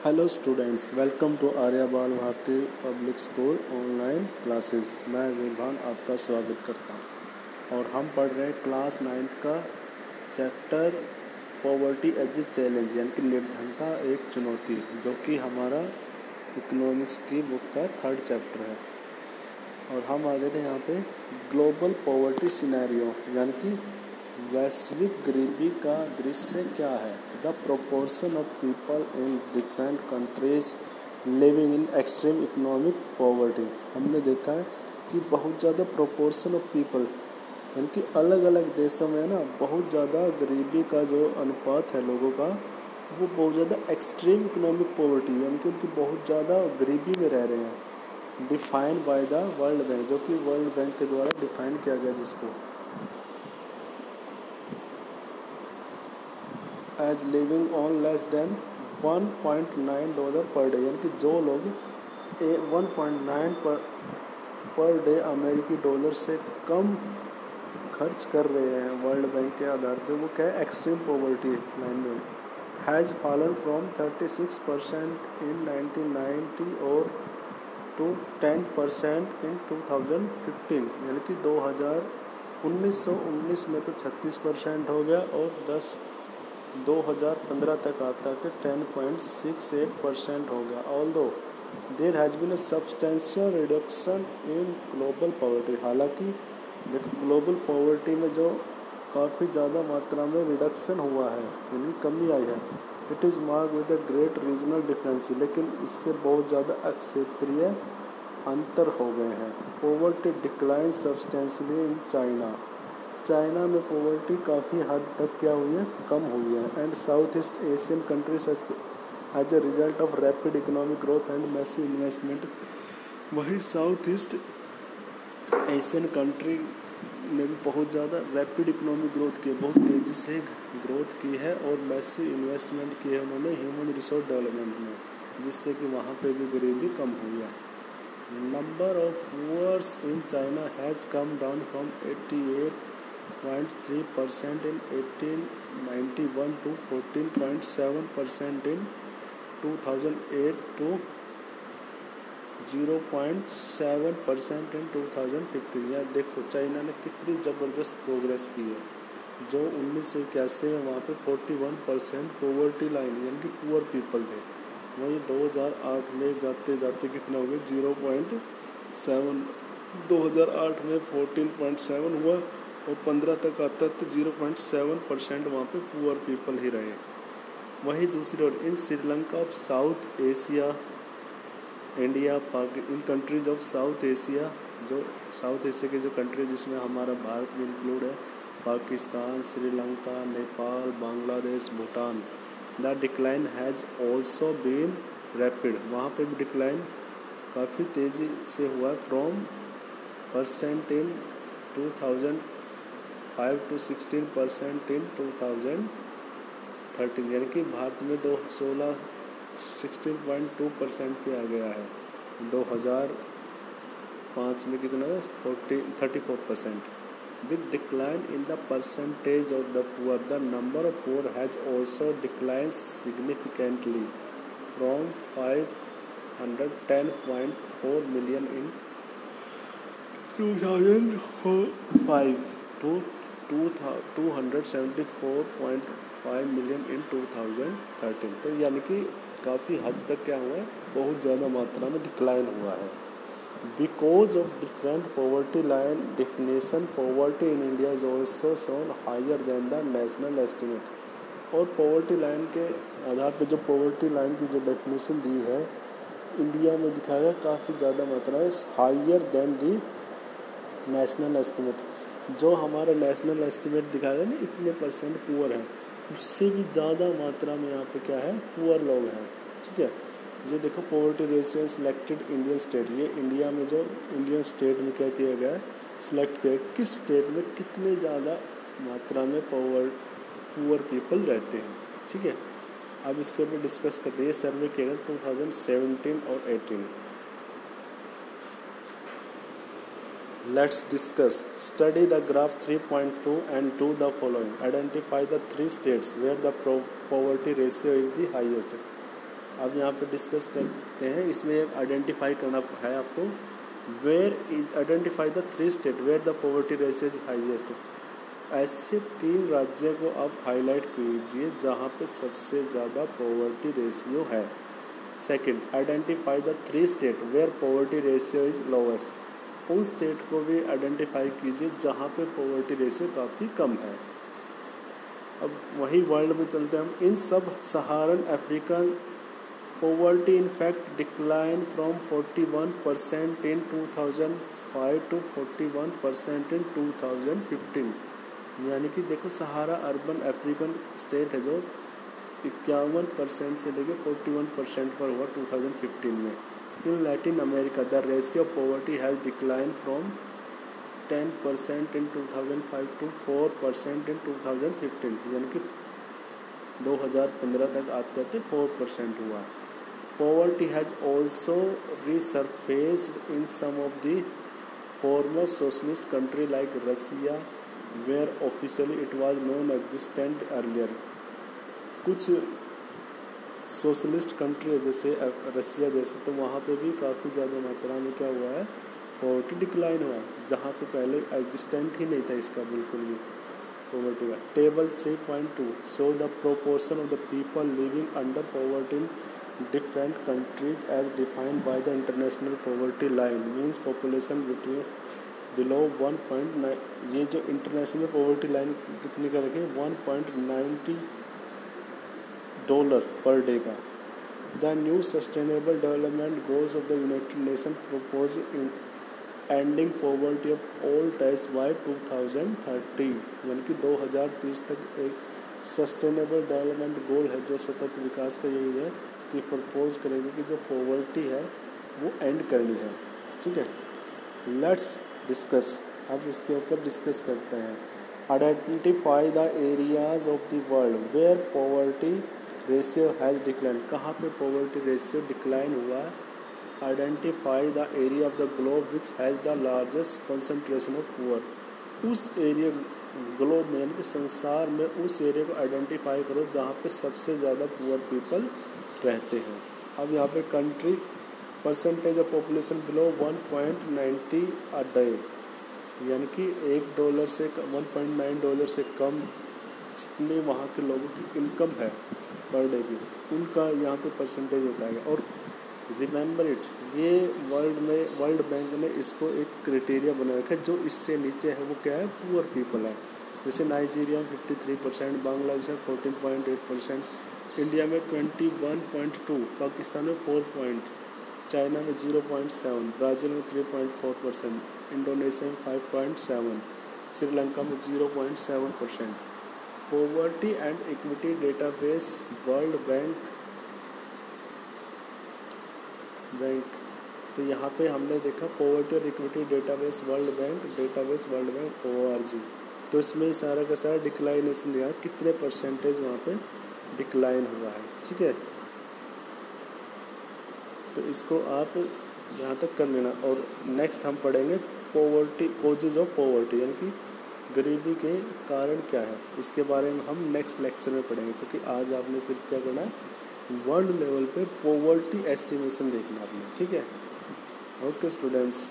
Hello students, welcome to Arya Bal Bharati public school online classes. मैं विरभान आपका स्वागत करता हूँ और हम पढ़ रहे हैं क्लास 9th का chapter poverty as a challenge, यानी कि निर्धनता एक चुनौती, जो कि हमारा इकोनॉमिक्स की बुक का 3rd चैप्टर है। और हम आगे थे यहाँ पे ग्लोबल पॉवर्टी सिनेरियो, यानी कि वैश्विक गरीबी का दृश्य क्या है। The proportion of people in different countries living in extreme economic poverty. हमने देखा है कि बहुत ज़्यादा प्रोपोर्शन ऑफ पीपल, यानी कि अलग अलग देशों में ना बहुत ज़्यादा गरीबी का जो अनुपात है लोगों का, वो बहुत ज़्यादा एक्सट्रीम इकोनॉमिक पॉवर्टी, यानी कि उनकी बहुत ज़्यादा गरीबी में रह रहे हैं। Defined by the world bank, जो कि वर्ल्ड बैंक के द्वारा डिफाइन किया गया, जिसको as living on less than $1.9 per day, यानी कि जो लोग 1.9 पर डे अमेरिकी डॉलर से कम खर्च कर रहे हैं वर्ल्ड बैंक के आधार पे, वो क्या है, एक्सट्रीम पॉवर्टी लाइन में हैज़ फॉलन फ्रॉम 36% इन 1990 और टू 10% इन 2015, यानी कि 1919 में तो 36% हो गया और 2015 तक आता है 10.68% हो गया। Although there has been a substantial reduction in global poverty, हालांकि देखो ग्लोबल पॉवर्टी में जो काफ़ी ज़्यादा मात्रा में रिडक्शन हुआ है, यानी कमी आई है। It is mark with a great regional difference, लेकिन इससे बहुत ज़्यादा क्षेत्रीय अंतर हो गए हैं। Poverty decline substantially in China में पॉवर्टी काफ़ी हद तक क्या हुई है, कम हुई है। And south east Asian country such as a result of rapid economic growth and massive investment, वही साउथ ईस्ट एशियन कंट्री ने भी बहुत ज़्यादा रैपिड इकोनॉमिक ग्रोथ की है, बहुत तेज़ी से ग्रोथ की है और मैसिव इन्वेस्टमेंट की है उन्होंने ह्यूमन रिसोर्स डेवलपमेंट में, जिससे कि वहाँ पे भी गरीबी कम हुई है। Number of poors in China has come down from 88.3% in 1891 to 14.7% in 2008 to 0.7% in 2015। यार देखो चाइना ने कितनी ज़बरदस्त प्रोग्रेस की है। जो 1981 में वहाँ पे 41% पॉवर्टी लाइन, यानी कि पुअर पीपल थे, वहीं 2008 में जाते जाते कितना हो गया, 0.7। 2008 में 14.7 हुआ और 15 तक आता तो 0.7% वहाँ पे पुअर पीपल ही रहे। वहीं दूसरी ओर in Sri Lanka of south Asia, India, in countries of south Asia, जो साउथ एशिया के जो कंट्री जिसमें हमारा भारत भी इंक्लूड है, Pakistan, Sri Lanka, Nepal, Bangladesh, Bhutan, the decline has also been rapid, वहाँ पे भी डिक्लाइन काफ़ी तेज़ी से हुआ फ्रॉम % इन 2005 to 16% इन 2013, यानी कि भारत में 16.2% पे आ गया है। 2005 में कितना है, 34%। With decline in the percentage of the poor, the number of poor has also decline significantly from 510.4 million in 2005 to 274.5 million in 2013। तो यानी कि काफ़ी हद तक क्या हुआ है, बहुत ज़्यादा मात्रा में डिक्लाइन हुआ है। Because of different poverty line definition, poverty in India is also shown higher than the national estimate. और पॉवर्टी लाइन के आधार पर जो पॉवर्टी लाइन की जो डेफिनेशन दी है इंडिया में दिखाया गया, काफ़ी ज़्यादा मात्रा है हायर देन दी नेशनल एस्टिमेट। जो हमारा नेशनल एस्टिमेट दिखाया ना इतने % पुअर हैं, उससे भी ज़्यादा मात्रा में यहाँ पे क्या है, पुअर लोग हैं। ठीक है, ये देखो poverty ratio selected Indian state, ये इंडिया में जो इंडियन स्टेट में क्या किया गया है, सिलेक्ट किया किस स्टेट में कितने ज़्यादा मात्रा में पुअर पीपल रहते हैं। ठीक है, अब इसके ऊपर डिस्कस करते हैं। सर्वे किया गया 2017 और 18। Let's discuss. Study the graph 3.2 and do the following. Identify the 3 states where the poverty ratio is the highest. अब यहाँ पे डिस्कस करते हैं, इसमें आइडेंटिफाई करना है आपको। Where is identify the 3 state where the poverty ratio is highest. ऐसे 3 राज्यों को आप हाईलाइट कीजिए जहाँ पे सबसे ज़्यादा पॉवर्टी रेशियो है। Second, identify the 3 state where poverty ratio is lowest. उन स्टेट को भी आइडेंटिफाई कीजिए जहाँ पे पॉवर्टी रेशियो काफ़ी कम है। अब वही वर्ल्ड में चलते हैं हम। इन सब सहारन African poverty in fact declined from 41% in 2005 to 41% in 2015। यानी कि देखो सहारा अर्बन अफ्रीकन स्टेट है जो 51% से लेके 41% पर हुआ 2015 में। In Latin America the ratio of poverty has decline from 10% in 2005 to 4% in 2015। यानी कि 2015 तक आते आते 4% हुआ। Poverty has also resurfaced in some of the former socialist countries like Russia, where officially it was non-existent earlier। कुछ socialist country जैसे रसिया जैसे, तो वहाँ पे भी काफ़ी ज़्यादा मात्रा में क्या हुआ है, पॉवर्टी डिक्लाइन हुआ है, जहाँ पे पहले एग्जिस्टेंट ही नहीं था इसका बिल्कुल भी पॉवर्टी का। Table 3.2 show the proportion of the people living under poverty in different countries as defined by the international poverty line means population between below 1.9। ये जो इंटरनेशनल पॉवर्टी लाइन कितने का रखे, $1.90 पर डे का। The new sustainable development goals of the United Nation propose ending poverty of all types by 2030। यानी कि 2030 तक एक सस्टेनेबल डेवलपमेंट गोल है जो सतत विकास का यही है कि प्रपोज करेंगे कि जो पॉवर्टी है वो एंड करनी है। ठीक है, लेट्स डिस्कस। अब इसके ऊपर डिस्कस करते हैं। Identify the areas of the world where poverty ratio has decline. कहाँ पे पॉवर्टी रेशियो डिक्लाइन हुआ है। Identify the area of the globe which has the largest concentration of poor. उस एरिया ग्लोब में यानी कि संसार में उस एरिया को आइडेंटिफाई करो जहाँ पे सबसे ज़्यादा पुअर पीपल रहते हैं। अब यहाँ पे country percentage of population below 1.90 a day, यानी कि $1 से $1.9 से कम जितने वहाँ के लोगों की इनकम है पर डे की, उनका यहाँ पे परसेंटेज होता है। और रिमेंबर इट, ये वर्ल्ड बैंक ने इसको एक क्राइटेरिया बना रखा है। जो इससे नीचे है वो क्या है, पुअर पीपल है। जैसे नाइजीरिया में 53%, बांग्लादेश में 14.8%, इंडिया में 21.2, पाकिस्तान में 4, चाइना में 0.7, ब्राज़ील में 3.4%, इंडोनेशिया में 5.7, श्रीलंका में 0.7%। Poverty and equity database world bank. तो यहाँ पे हमने देखा पॉवर्टी और equity database world bank ORG। तो इसमें सारा का सारा डिक्लाइनेशन दिया, कितने परसेंटेज वहाँ पे डिक्लाइन हुआ है। ठीक है, तो इसको आप यहाँ तक कर लेना। और नेक्स्ट हम पढ़ेंगे पॉवर्टी, कॉजेज ऑफ पॉवर्टी, यानी कि गरीबी के कारण क्या है, इसके बारे में हम नेक्स्ट लेक्चर में पढ़ेंगे। क्योंकि आज आपने सिर्फ क्या करना है, वर्ल्ड लेवल पे पॉवर्टी एस्टिमेशन देखना आपने। ठीक है, ओके स्टूडेंट्स।